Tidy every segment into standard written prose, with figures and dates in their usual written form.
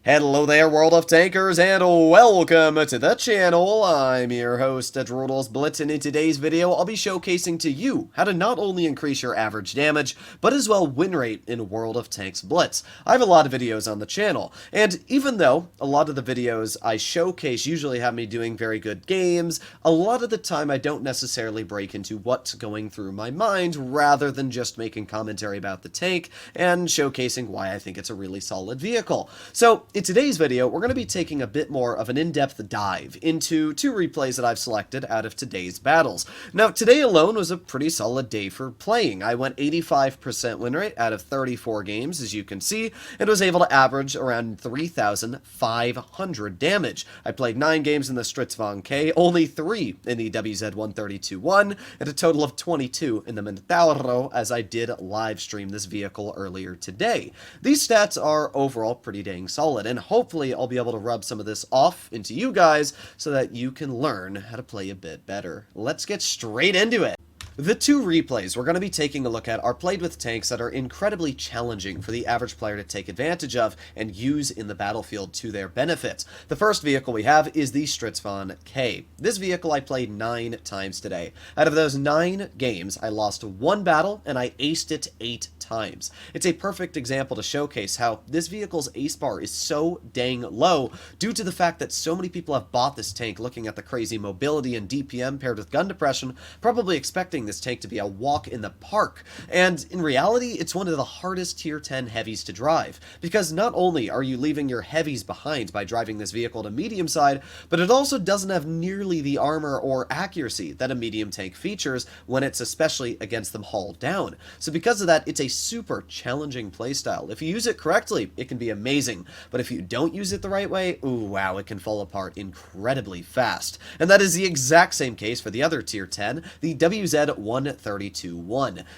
Hello there, World of Tankers, and welcome to the channel. I'm your host, World of Blitz, and in today's video, I'll be showcasing to you how to not only increase your average damage, but as well win rate in World of Tanks Blitz. I have a lot of videos on the channel, and even though a lot of the videos I showcase usually have me doing very good games, a lot of the time I don't necessarily break into what's going through my mind, rather than just making commentary about the tank and showcasing why I think it's a really solid vehicle. So, in today's video, we're going to be taking a bit more of an in-depth dive into two replays that I've selected out of today's battles. Now, today alone was a pretty solid day for playing. I went 85% win rate out of 34 games, as you can see, and was able to average around 3,500 damage. I played 9 games in the Stritzvon K, only 3 in the WZ-132-1, and a total of 22 in the Minotauro, as I did live stream this vehicle earlier today. These stats are overall pretty dang solid, and hopefully I'll be able to rub some of this off into you guys so that you can learn how to play a bit better. Let's get straight into it. The two replays we're going to be taking a look at are played with tanks that are incredibly challenging for the average player to take advantage of and use in the battlefield to their benefit. The first vehicle we have is the Stritzvon K. This vehicle I played 9 times today. Out of those 9 games, I lost 1 battle and I aced it 8 times. It's a perfect example to showcase how this vehicle's ace bar is so dang low due to the fact that so many people have bought this tank looking at the crazy mobility and DPM paired with gun depression, probably expecting this tank to be a walk in the park, and in reality it's one of the hardest tier 10 heavies to drive, because not only are you leaving your heavies behind by driving this vehicle to medium side, but it also doesn't have nearly the armor or accuracy that a medium tank features when it's especially against them hauled down. So because of that, it's a super challenging playstyle. If you use it correctly, it can be amazing, but if you don't use it the right way, ooh wow, it can fall apart incredibly fast. And that is the exact same case for the other tier 10, the WZ-132-1.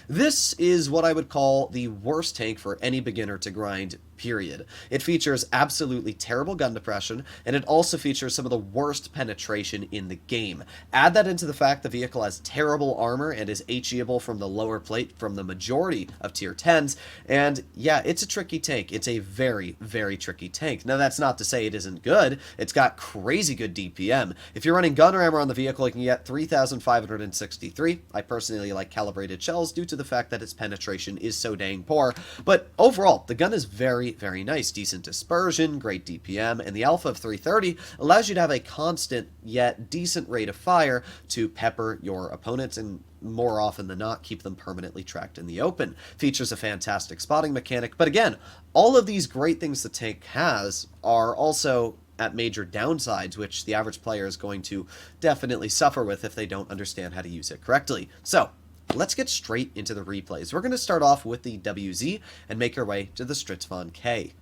This is what I would call the worst tank for any beginner to grind, period. It features absolutely terrible gun depression, and it also features some of the worst penetration in the game. Add that into the fact the vehicle has terrible armor and is HEable from the lower plate from the majority of tier 10s, and yeah, it's a tricky tank. It's a very, very tricky tank. Now, that's not to say it isn't good. It's got crazy good DPM. If you're running gun armor on the vehicle, you can get 3,563. I personally like calibrated shells due to the fact that its penetration is so dang poor, but overall, the gun is very, very nice. Decent dispersion, great DPM, and the alpha of 330 allows you to have a constant yet decent rate of fire to pepper your opponents and more often than not keep them permanently tracked in the open. Features a fantastic spotting mechanic, but again, all of these great things the tank has are also at major downsides, which the average player is going to definitely suffer with if they don't understand how to use it correctly. So, let's get straight into the replays. We're going to start off with the WZ and make our way to the Stritzvon K.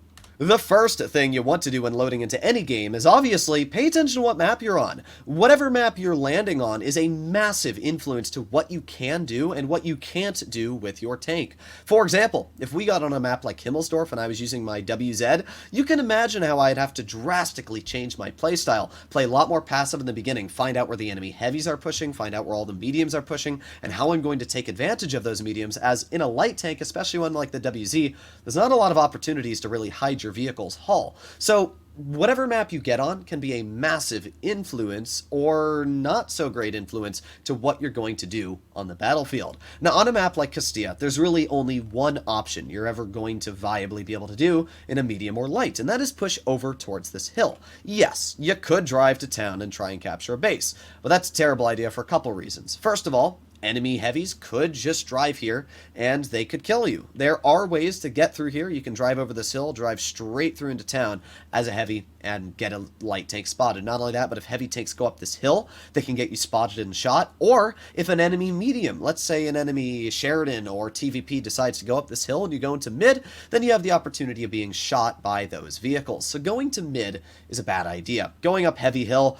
The first thing you want to do when loading into any game is obviously pay attention to what map you're on. Whatever map you're landing on is a massive influence to what you can do and what you can't do with your tank. For example, if we got on a map like Himmelsdorf and I was using my WZ, you can imagine how I'd have to drastically change my playstyle, play a lot more passive in the beginning, find out where the enemy heavies are pushing, find out where all the mediums are pushing, and how I'm going to take advantage of those mediums, as in a light tank, especially one like the WZ, there's not a lot of opportunities to really hide your vehicle's hull. So whatever map you get on can be a massive influence or not so great influence to what you're going to do on the battlefield. Now, on a map like Castilla, there's really only one option you're ever going to viably be able to do in a medium or light, and that is push over towards this hill. Yes, you could drive to town and try and capture a base, but that's a terrible idea for a couple reasons. First of all, enemy heavies could just drive here and they could kill you. There are ways to get through here. You can drive over this hill, drive straight through into town as a heavy and get a light tank spotted. Not only that, but if heavy tanks go up this hill, they can get you spotted and shot. Or if an enemy medium, let's say an enemy Sheridan or TVP decides to go up this hill and you go into mid, then you have the opportunity of being shot by those vehicles. So going to mid is a bad idea. Going up heavy hill,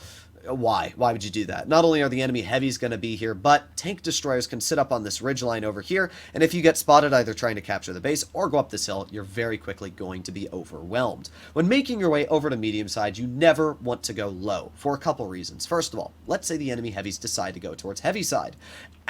Why? Why would you do that? Not only are the enemy heavies going to be here, but tank destroyers can sit up on this ridgeline over here, and if you get spotted either trying to capture the base or go up this hill, you're very quickly going to be overwhelmed. When making your way over to medium side, you never want to go low, for a couple reasons. First of all, let's say the enemy heavies decide to go towards heavy side.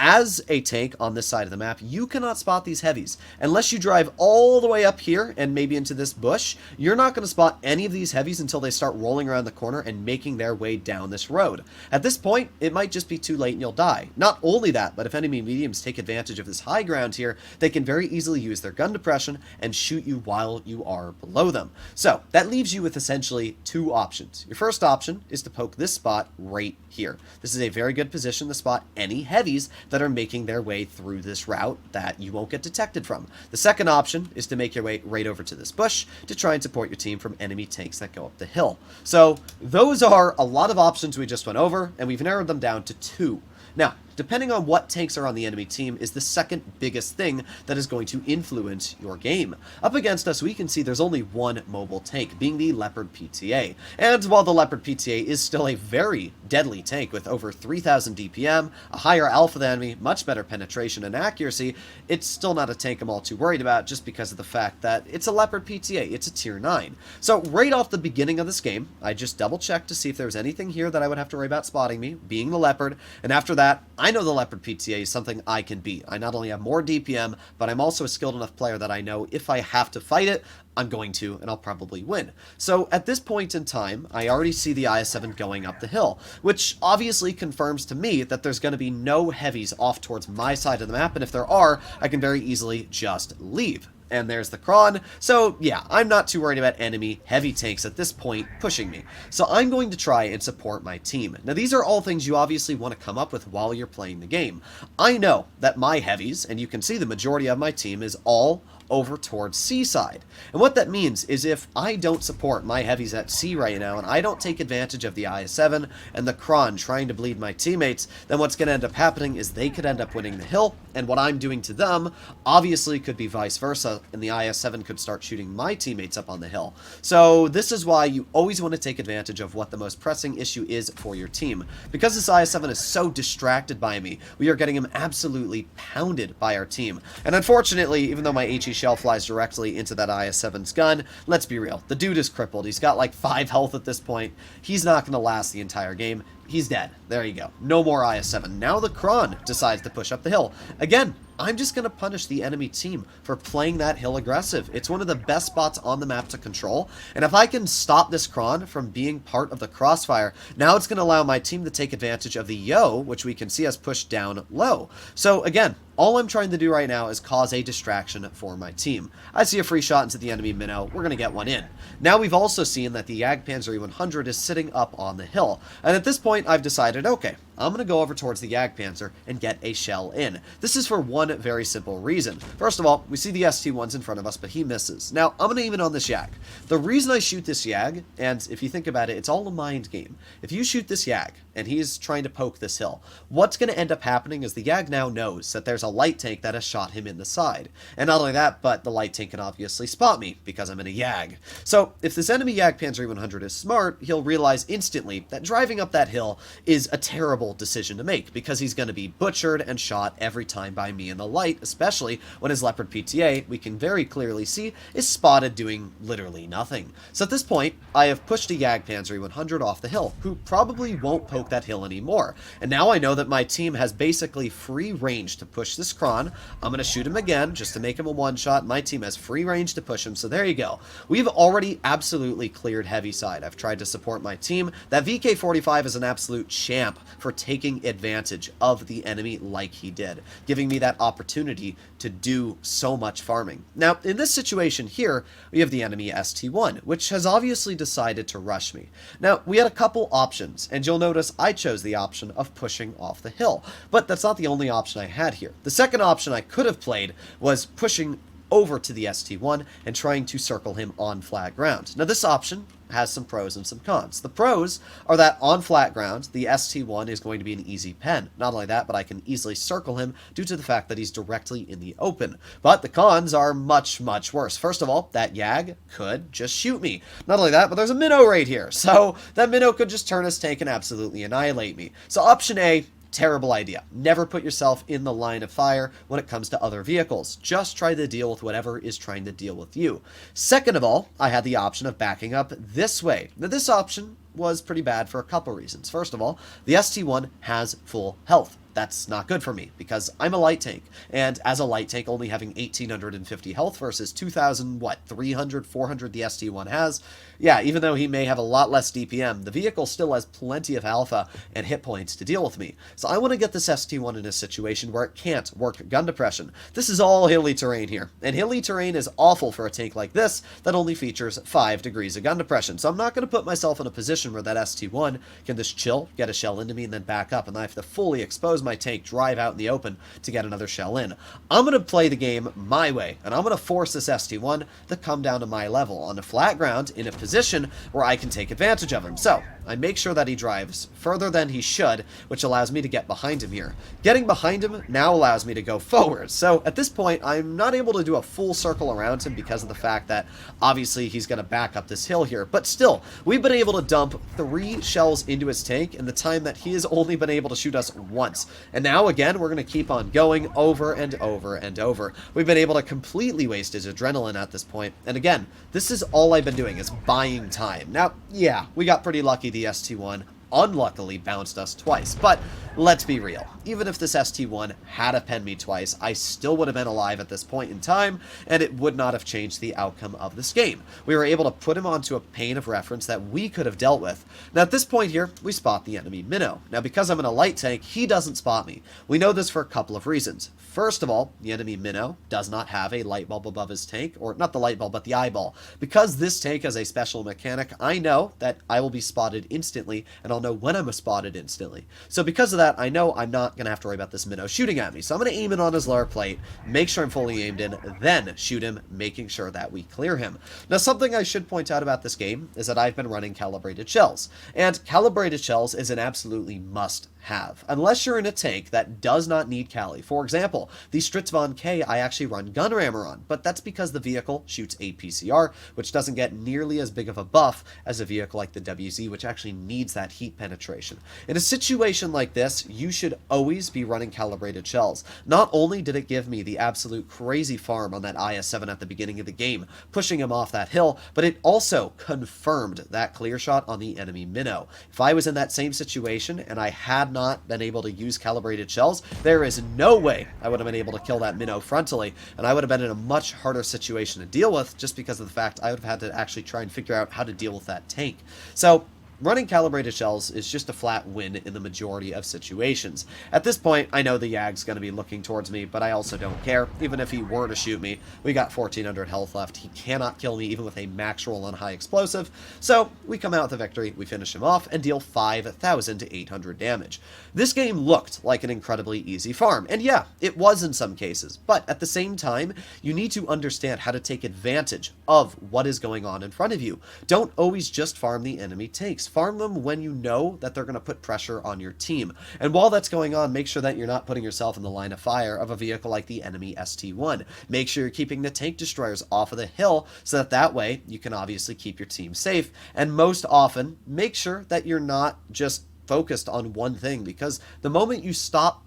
As a tank on this side of the map, you cannot spot these heavies. Unless you drive all the way up here and maybe into this bush, you're not going to spot any of these heavies until they start rolling around the corner and making their way down this road. At this point, it might just be too late and you'll die. Not only that, but if enemy mediums take advantage of this high ground here, they can very easily use their gun depression and shoot you while you are below them. So that leaves you with essentially two options. Your first option is to poke this spot right here. This is a very good position to spot any heavies that are making their way through this route that you won't get detected from. The second option is to make your way right over to this bush to try and support your team from enemy tanks that go up the hill. So those are a lot of options we just went over, and we've narrowed them down to two. Now, depending on what tanks are on the enemy team is the second biggest thing that is going to influence your game. Up against us, we can see there's only one mobile tank, being the Leopard PTA. And while the Leopard PTA is still a very deadly tank with over 3,000 DPM, a higher alpha than enemy, much better penetration and accuracy, it's still not a tank I'm all too worried about just because of the fact that it's a Leopard PTA, it's a tier 9. So right off the beginning of this game, I just double checked to see if there was anything here that I would have to worry about spotting me, being the Leopard, and after that, I know the Leopard PTA is something I can beat. I not only have more DPM, but I'm also a skilled enough player that I know if I have to fight it, I'm going to, and I'll probably win. So at this point in time, I already see the IS-7 going up the hill, which obviously confirms to me that there's going to be no heavies off towards my side of the map, and if there are, I can very easily just leave. And there's the Kron, so yeah, I'm not too worried about enemy heavy tanks at this point pushing me. So I'm going to try and support my team. Now these are all things you obviously want to come up with while you're playing the game. I know that my heavies, and you can see the majority of my team, is all over towards C side. And what that means is if I don't support my heavies at C right now, and I don't take advantage of the IS-7 and the Kron trying to bleed my teammates, then what's going to end up happening is they could end up winning the hill, and what I'm doing to them obviously could be vice versa, and the IS-7 could start shooting my teammates up on the hill. So this is why you always want to take advantage of what the most pressing issue is for your team. Because this IS-7 is so distracted by me, we are getting him absolutely pounded by our team. And unfortunately, even though my HE shell flies directly into that IS-7's gun, let's be real, the dude is crippled. He's got like 5 health at this point. He's not going to last the entire game. He's dead. There you go. No more IS-7. Now the Kron decides to push up the hill. Again, I'm just going to punish the enemy team for playing that hill aggressive. It's one of the best spots on the map to control, and if I can stop this Kron from being part of the crossfire, now it's going to allow my team to take advantage of the Yo, which we can see us push down low. So again, all I'm trying to do right now is cause a distraction for my team. I see a free shot into the enemy minnow. We're going to get one in. Now we've also seen that the Jagdpanzer E100 is sitting up on the hill, and at this point I've decided, okay, I'm going to go over towards the Jagdpanzer and get a shell in. This is for one very simple reason. First of all, we see the ST-1's in front of us, but he misses. Now, I'm going to aim it on this Jag. The reason I shoot this Jag, and if you think about it, it's all a mind game. If you shoot this Jag, and he's trying to poke this hill, what's going to end up happening is the Jag now knows that there's a light tank that has shot him in the side. And not only that, but the light tank can obviously spot me, because I'm in a Jag. So, if this enemy Jagdpanzer E100 is smart, he'll realize instantly that driving up that hill is a terrible decision to make, because he's going to be butchered and shot every time by me in the light, especially when his Leopard PTA, we can very clearly see, is spotted doing literally nothing. So at this point, I have pushed a Jagdpanzer E100 off the hill, who probably won't poke that hill anymore. And now I know that my team has basically free range to push this Kron. I'm going to shoot him again, just to make him a one-shot. My team has free range to push him, so there you go. We've already absolutely cleared heavy side. I've tried to support my team. That VK-45 is an absolute champ for taking advantage of the enemy like he did, giving me that opportunity to do so much farming. Now, in this situation here, we have the enemy ST-1, which has obviously decided to rush me. Now, we had a couple options, and you'll notice I chose the option of pushing off the hill, but that's not the only option I had here. The second option I could have played was pushing over to the ST1 and trying to circle him on flat ground. Now this option has some pros and some cons. The pros are that on flat ground, the ST1 is going to be an easy pen. Not only that, but I can easily circle him due to the fact that he's directly in the open. But the cons are much, much worse. First of all, that Yag could just shoot me. Not only that, but there's a minnow right here. So that minnow could just turn his tank and absolutely annihilate me. So option A, terrible idea. Never put yourself in the line of fire when it comes to other vehicles. Just try to deal with whatever is trying to deal with you. Second of all, I had the option of backing up this way. Now this option was pretty bad for a couple reasons. First of all, the ST1 has full health. That's not good for me because I'm a light tank, and as a light tank only having 1850 health versus 2000, 300, 400 the ST1 has, yeah, even though he may have a lot less DPM, the vehicle still has plenty of alpha and hit points to deal with me. So I want to get this ST1 in a situation where it can't work gun depression. This is all hilly terrain here, and hilly terrain is awful for a tank like this that only features 5 degrees of gun depression. So I'm not going to put myself in a position where that ST1 can just chill, get a shell into me, and then back up, and I have to fully expose my tank, drive out in the open to get another shell in. I'm going to play the game my way, and I'm going to force this ST1 to come down to my level on the flat ground in a position where I can take advantage of him. So I make sure that he drives further than he should, which allows me to get behind him here. Getting behind him now allows me to go forward. So at this point, I'm not able to do a full circle around him because of the fact that obviously he's going to back up this hill here. But still, we've been able to dump 3 shells into his tank in the time that he has only been able to shoot us once. And now again, we're going to keep on going over and over and over. We've been able to completely waste his adrenaline at this point. And again, this is all I've been doing is buying time. Now, yeah, we got pretty lucky the ST1 unluckily bounced us twice, but let's be real. Even if this ST1 had penned me twice, I still would have been alive at this point in time, and it would not have changed the outcome of this game. We were able to put him onto a pane of reference that we could have dealt with. Now at this point here, we spot the enemy minnow. Now because I'm in a light tank, he doesn't spot me. We know this for a couple of reasons. First of all, the enemy minnow does not have a light bulb above his tank, or not the light bulb, but the eyeball. Because this tank has a special mechanic, I know that I will be spotted instantly, and I'll know when I'm spotted instantly. So because of that, I know I'm not going to have to worry about this minnow shooting at me. So I'm going to aim it on his lower plate, make sure I'm fully aimed in, then shoot him, making sure that we clear him. Now something I should point out about this game is that I've been running calibrated shells. And calibrated shells is an absolutely must have, unless you're in a tank that does not need Cali. For example, the Stritzvon K I actually run gun rammer on, but that's because the vehicle shoots APCR, which doesn't get nearly as big of a buff as a vehicle like the WZ, which actually needs that heat penetration. In a situation like this, you should always be running calibrated shells. Not only did it give me the absolute crazy farm on that IS-7 at the beginning of the game, pushing him off that hill, but it also confirmed that clear shot on the enemy minnow. If I was in that same situation and I had not been able to use calibrated shells, there is no way I would have been able to kill that minnow frontally, and I would have been in a much harder situation to deal with just because of the fact I would have had to actually try and figure out how to deal with that tank. So running calibrated shells is just a flat win in the majority of situations. At this point, I know the Yag's going to be looking towards me, but I also don't care. Even if he were to shoot me, we got 1400 health left. He cannot kill me even with a max roll on high explosive. So we come out with a victory, we finish him off, and deal 5,800 damage. This game looked like an incredibly easy farm, and yeah, it was in some cases, but at the same time, you need to understand how to take advantage of what is going on in front of you. Don't always just farm the enemy tanks. Farm them when you know that they're going to put pressure on your team. And while that's going on, make sure that you're not putting yourself in the line of fire of a vehicle like the enemy ST1. Make sure you're keeping the tank destroyers off of the hill so that way you can obviously keep your team safe. And most often, make sure that you're not just focused on one thing, because the moment you stop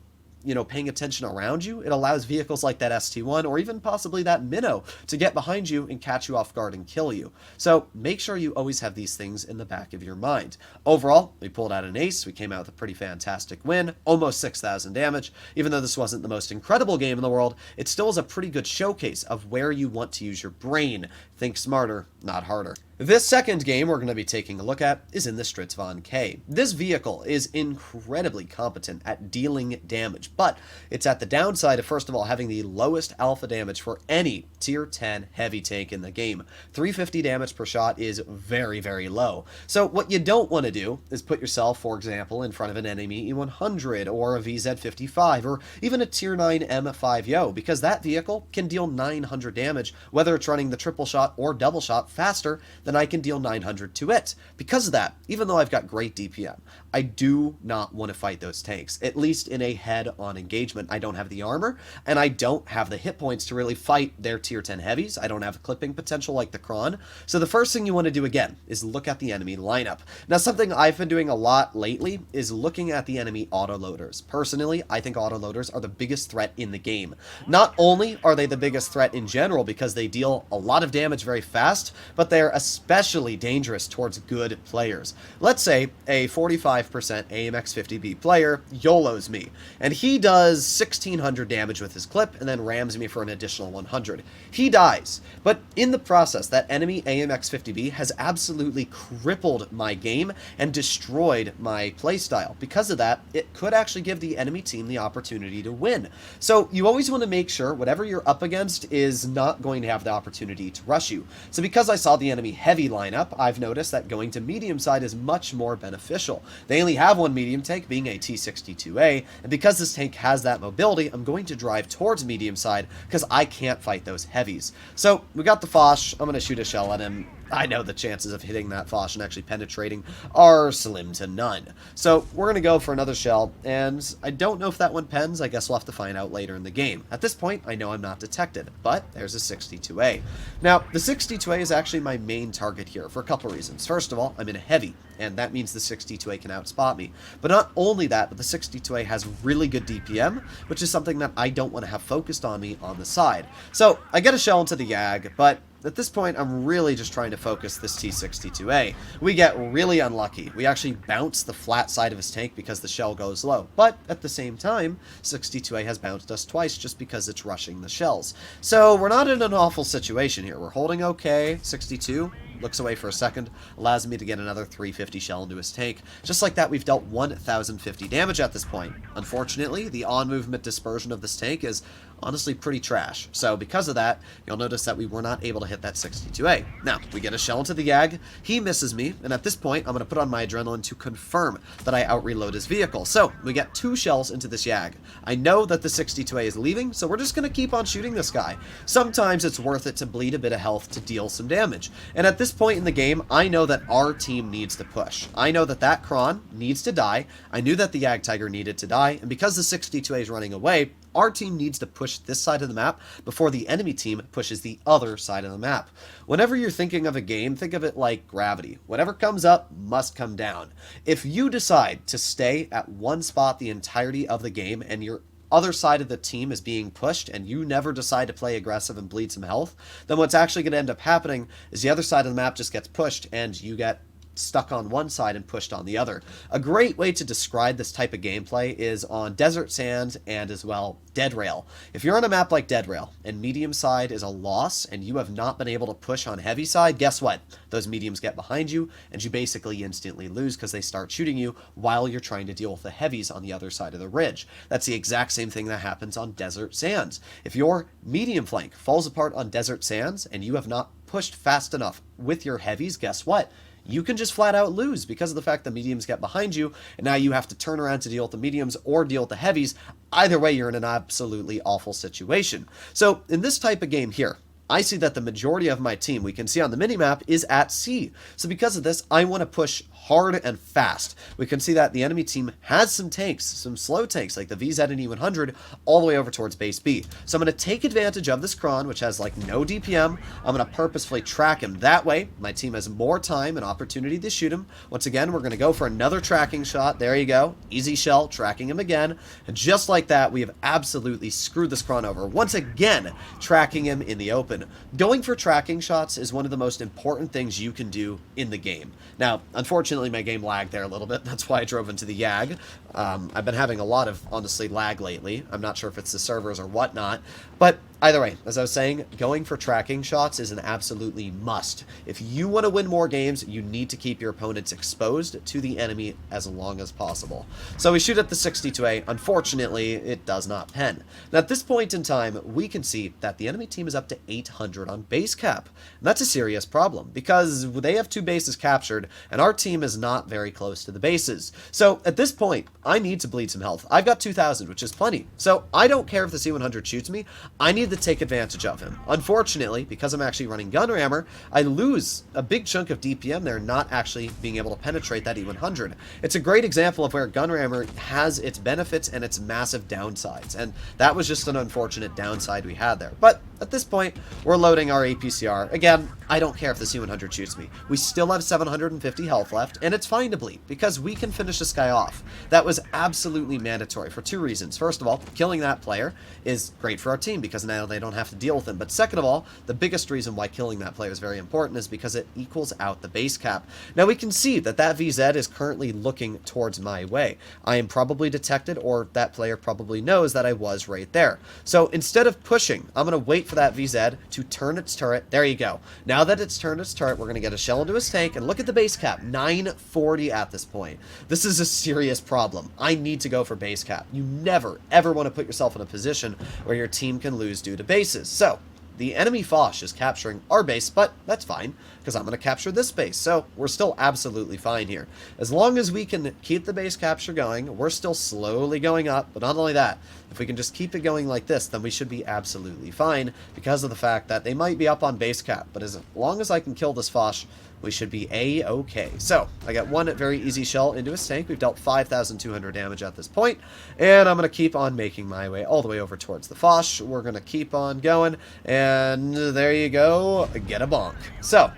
paying attention around you, it allows vehicles like that ST1 or even possibly that minnow to get behind you and catch you off guard and kill you. So make sure you always have these things in the back of your mind. Overall, we pulled out an ace. We came out with a pretty fantastic win, almost 6,000 damage. Even though this wasn't the most incredible game in the world, it still is a pretty good showcase of where you want to use your brain. Think smarter, not harder. This second game we're going to be taking a look at is in the Stritzvon K. This vehicle is incredibly competent at dealing damage, but it's at the downside of, first of all, having the lowest alpha damage for any tier 10 heavy tank in the game. 350 damage per shot is very, very low. So what you don't want to do is put yourself, for example, in front of an enemy E100 or a VZ55 or even a tier 9 M5 Yo, because that vehicle can deal 900 damage, whether it's running the triple shot or double shot faster than I can deal 900 to it. Because of that, even though I've got great DPM, I do not want to fight those tanks, at least in a head-on engagement. I don't have the armor, and I don't have the hit points to really fight their tier 10 heavies. I don't have clipping potential like the Kron. So the first thing you want to do, again, is look at the enemy lineup. Now, something I've been doing a lot lately is looking at the enemy autoloaders. Personally, I think autoloaders are the biggest threat in the game. Not only are they the biggest threat in general because they deal a lot of damage very fast, but they're especially dangerous towards good players. Let's say a 45% AMX50B player YOLOs me, and he does 1600 damage with his clip and then rams me for an additional 100. He dies, but in the process, that enemy AMX50B has absolutely crippled my game and destroyed my playstyle. Because of that, it could actually give the enemy team the opportunity to win. So you always want to make sure whatever you're up against is not going to have the opportunity to rush you. So because I saw the enemy heavy lineup, I've noticed that going to medium side is much more beneficial. They only have one medium tank, being a T62A, and because this tank has that mobility, I'm going to drive towards medium side because I can't fight those heavies. So we got the Foch. I'm going to shoot a shell at him. I know the chances of hitting that Foch and actually penetrating are slim to none. So we're going to go for another shell, and I don't know if that one pens. I guess we'll have to find out later in the game. At this point, I know I'm not detected, but there's a 62A. Now, the 62A is actually my main target here for a couple reasons. First of all, I'm in a heavy, and that means the 62A can outspot me. But not only that, but the 62A has really good DPM, which is something that I don't want to have focused on me on the side. So I get a shell into the Yag, but at this point, I'm really just trying to focus this T62A. We get really unlucky. We actually bounce the flat side of his tank because the shell goes low. But at the same time, 62A has bounced us twice just because it's rushing the shells. So we're not in an awful situation here. We're holding okay. 62 looks away for a second, allows me to get another 350 shell into his tank. Just like that, we've dealt 1050 damage at this point. Unfortunately, the on-movement dispersion of this tank is honestly pretty trash. So because of that, you'll notice that we were not able to hit that 62A. Now, we get a shell into the Yag, he misses me, and at this point, I'm going to put on my adrenaline to confirm that I out-reload his vehicle. So, we get 2 shells into this Yag. I know that the 62A is leaving, so we're just going to keep on shooting this guy. Sometimes it's worth it to bleed a bit of health to deal some damage. And at this point in the game, I know that our team needs to push. I know that that Kron needs to die. I knew that the Yag Tiger needed to die, and because the 62A is running away, our team needs to push this side of the map before the enemy team pushes the other side of the map. Whenever you're thinking of a game, think of it like gravity. Whatever comes up must come down. If you decide to stay at one spot the entirety of the game and your other side of the team is being pushed and you never decide to play aggressive and bleed some health, then what's actually going to end up happening is the other side of the map just gets pushed and you get stuck on one side and pushed on the other. A great way to describe this type of gameplay is on Desert Sand and as well Dead Rail. If you're on a map like Dead Rail and medium side is a loss and you have not been able to push on heavy side, guess what? Those mediums get behind you and you basically instantly lose because they start shooting you while you're trying to deal with the heavies on the other side of the ridge. That's the exact same thing that happens on Desert Sands. If your medium flank falls apart on Desert Sands and you have not pushed fast enough with your heavies, guess what? You can just flat out lose because of the fact the mediums get behind you, and now you have to turn around to deal with the mediums or deal with the heavies. Either way, you're in an absolutely awful situation. So in this type of game here, I see that the majority of my team, we can see on the minimap, is at C. So because of this, I want to push hard and fast. We can see that the enemy team has some tanks, some slow tanks, like the VZ and E100, all the way over towards base B. So I'm going to take advantage of this Kron, which has like no DPM. I'm going to purposefully track him. That way, my team has more time and opportunity to shoot him. Once again, we're going to go for another tracking shot. There you go. Easy shell, tracking him again. And just like that, we have absolutely screwed this Kron over. Once again, tracking him in the open. Going for tracking shots is one of the most important things you can do in the game. Now, unfortunately, my game lagged there a little bit. That's why I drove into the Yag. I've been having a lot of, honestly, lag lately. I'm not sure if it's the servers or whatnot. But Either way, as I was saying, going for tracking shots is an absolutely must. If you want to win more games, you need to keep your opponents exposed to the enemy as long as possible. So we shoot at the 62A. Unfortunately, it does not pen. Now at this point in time, we can see that the enemy team is up to 800 on base cap. And that's a serious problem because they have 2 bases captured and our team is not very close to the bases. So at this point, I need to bleed some health. I've got 2,000, which is plenty. So I don't care if the C100 shoots me. I need to take advantage of him. Unfortunately, because I'm actually running gun rammer, I lose a big chunk of DPM there, not actually being able to penetrate that E100. It's a great example of where gun rammer has its benefits and its massive downsides, and that was just an unfortunate downside we had there. But at this point, we're loading our APCR. Again, I don't care if the C100 shoots me. We still have 750 health left, and it's fine to bleed, because we can finish this guy off. That was absolutely mandatory for 2 reasons. First of all, killing that player is great for our team, because now they don't have to deal with him. But second of all, the biggest reason why killing that player is very important is because it equals out the base cap. Now we can see that that VZ is currently looking towards my way. I am probably detected, or that player probably knows that I was right there. So instead of pushing, I'm going to wait for that VZ to turn its turret. There you go. Now that it's turned its turret, we're going to get a shell into his tank, and look at the base cap, 940 at this point. This is a serious problem. I need to go for base cap. You never, ever want to put yourself in a position where your team can lose due to bases. So the enemy Foch is capturing our base, but that's fine, because I'm going to capture this base, so we're still absolutely fine here. As long as we can keep the base capture going, we're still slowly going up, but not only that, if we can just keep it going like this, then we should be absolutely fine, because of the fact that they might be up on base cap, but as long as I can kill this Foch, we should be A-okay. So, I got one very easy shell into his tank. We've dealt 5,200 damage at this point, and I'm going to keep on making my way all the way over towards the Foch. We're going to keep on going, and there you go, get a bonk. So,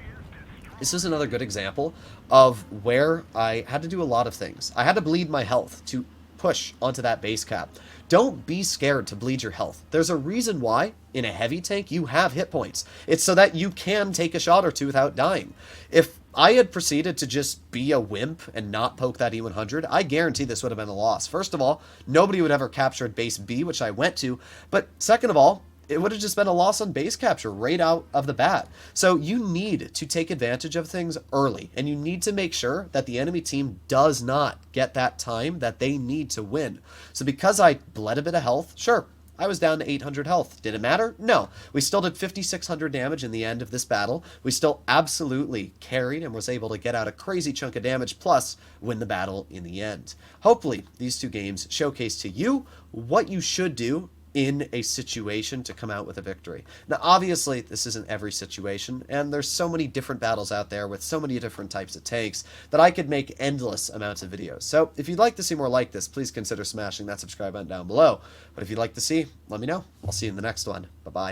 this is another good example of where I had to do a lot of things. I had to bleed my health to push onto that base cap. Don't be scared to bleed your health. There's a reason why in a heavy tank you have hit points. It's so that you can take a shot or two without dying. If I had proceeded to just be a wimp and not poke that E100, I guarantee this would have been a loss. First of all, nobody would ever capture base B, which I went to, but second of all, it would have just been a loss on base capture right out of the bat. So you need to take advantage of things early, and you need to make sure that the enemy team does not get that time that they need to win. So because I bled a bit of health, sure, I was down to 800 health. Did it matter? No. We still did 5,600 damage in the end of this battle. We still absolutely carried and was able to get out a crazy chunk of damage, plus win the battle in the end. Hopefully, these 2 games showcase to you what you should do in a situation to come out with a victory. Now, obviously, this isn't every situation, and there's so many different battles out there with so many different types of tanks that I could make endless amounts of videos. So if you'd like to see more like this, please consider smashing that subscribe button down below. But if you'd like to see, let me know. I'll see you in the next one. Bye-bye.